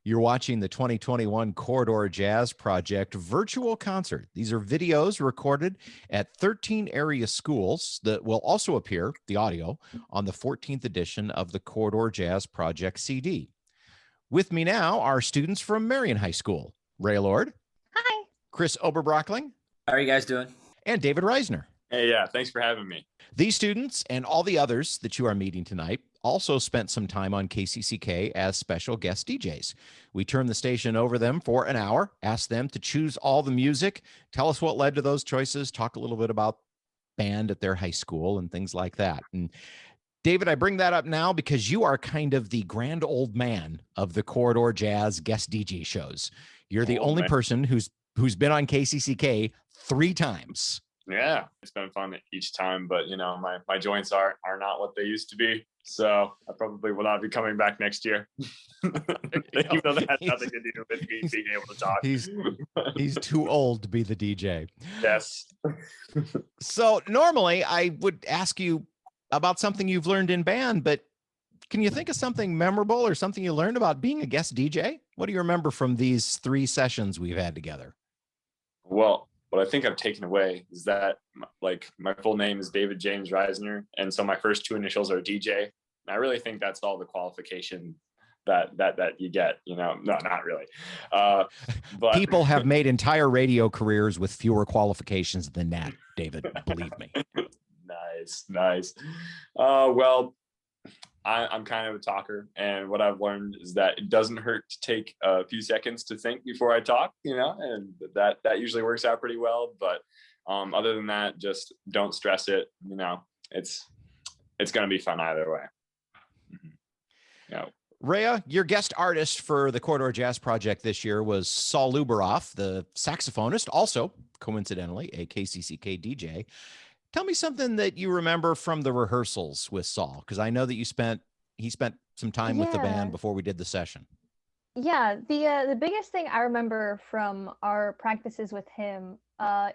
You're watching the 2021 Corridor Jazz Project virtual concert. These are videos recorded at 13 area schools that will also appear, the audio, on the 14th edition of the Corridor Jazz Project CD. With me now are students from Marion High School, Rhea Lord. Hi. Chris Oberbroeckling. How are you guys doing? And David Reisner. Hey, yeah, thanks for having me. These students and all the others that you are meeting tonight also spent some time on KCCK as special guest DJs. We turned the station over them for an hour, asked them to choose all the music, tell us what led to those choices, talk a little bit about band at their high school and things like that. And David, I bring that up now because you are kind of the grand old man of the Corridor Jazz guest DJ shows. You're the only person who's been on KCCK 3 times. Yeah, it's been fun each time, but you know, my joints are not what they used to be. So I probably will not be coming back next year. Even though that has nothing to do with me being able to talk. He's too old to be the DJ. Yes. So normally I would ask you about something you've learned in band, but can you think of something memorable or something you learned about being a guest DJ? What do you remember from these 3 sessions we've had together? Well, what I think I've taken away is that like my full name is David James Reisner. And so my first 2 initials are DJ. And I really think that's all the qualification that you get, you know, no, not really. But people have made entire radio careers with fewer qualifications than that, David, believe me. Nice. Well, I'm kind of a talker, and what I've learned is that it doesn't hurt to take a few seconds to think before I talk, you know, and that usually works out pretty well. But other than that, just don't stress it. You know, it's going to be fun either way. Yeah. Rhea, your guest artist for the Corridor Jazz Project this year was Saul Lubaroff, the saxophonist, also coincidentally a KCCK DJ. Tell me something that you remember from the rehearsals with Saul, because I know that he spent some time with the band before we did the session. Yeah, the biggest thing I remember from our practices with him,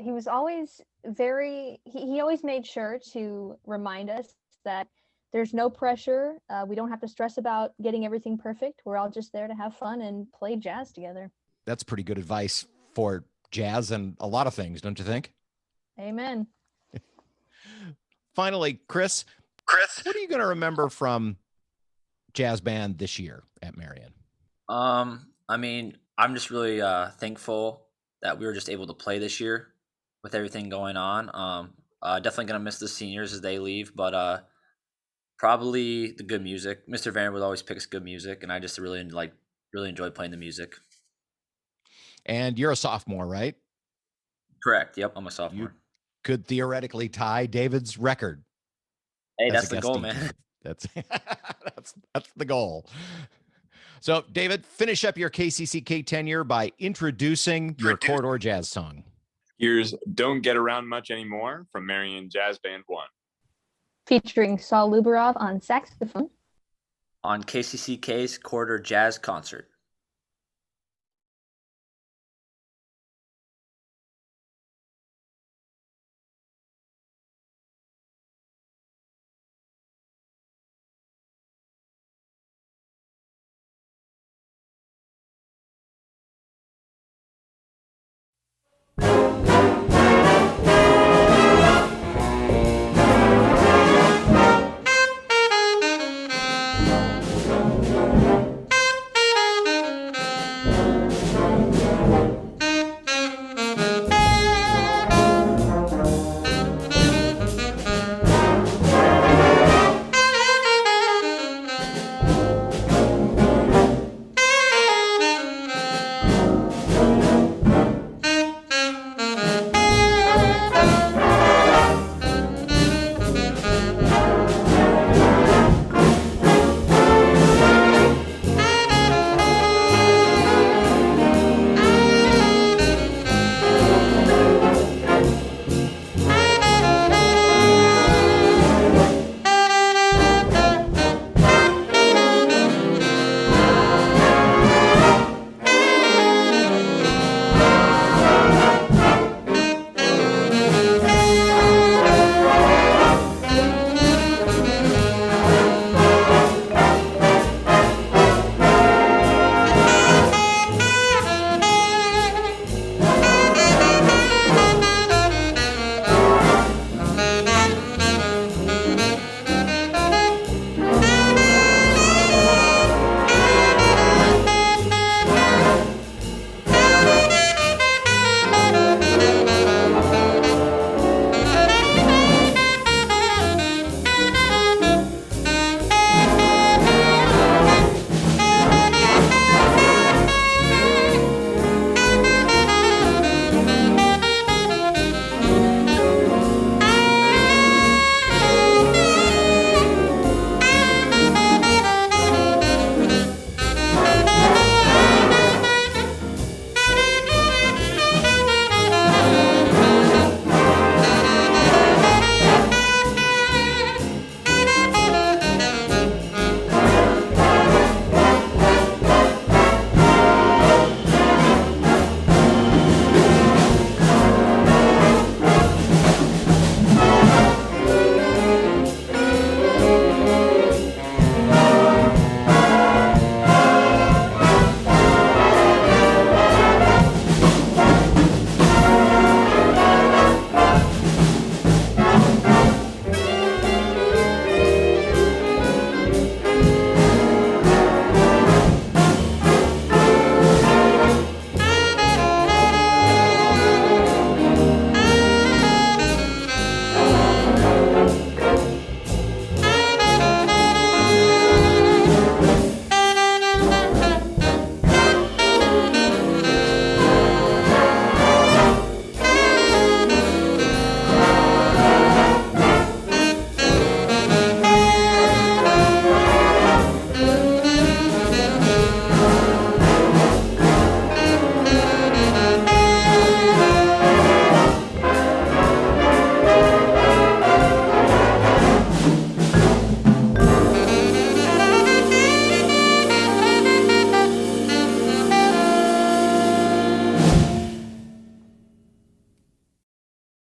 he was always he always made sure to remind us that there's no pressure. We don't have to stress about getting everything perfect. We're all just there to have fun and play jazz together. That's pretty good advice for jazz and a lot of things, don't you think? Amen. Finally, Chris, what are you going to remember from jazz band this year at Marion? I mean, I'm just really thankful that we were just able to play this year with everything going on. Definitely going to miss the seniors as they leave, but probably the good music. Mr. Vander would always pick us good music, and I just really enjoyed playing the music. And you're a sophomore, right? Correct. Yep, I'm a sophomore. You could theoretically tie David's record. Hey, that's the goal, man. That's the goal. So, David, finish up your KCCK tenure by introducing your Corridor Jazz song. Here's Don't Get Around Much Anymore from Marion Jazz Band 1. Featuring Saul Lubaroff on saxophone. On KCCK's Corridor Jazz Concert.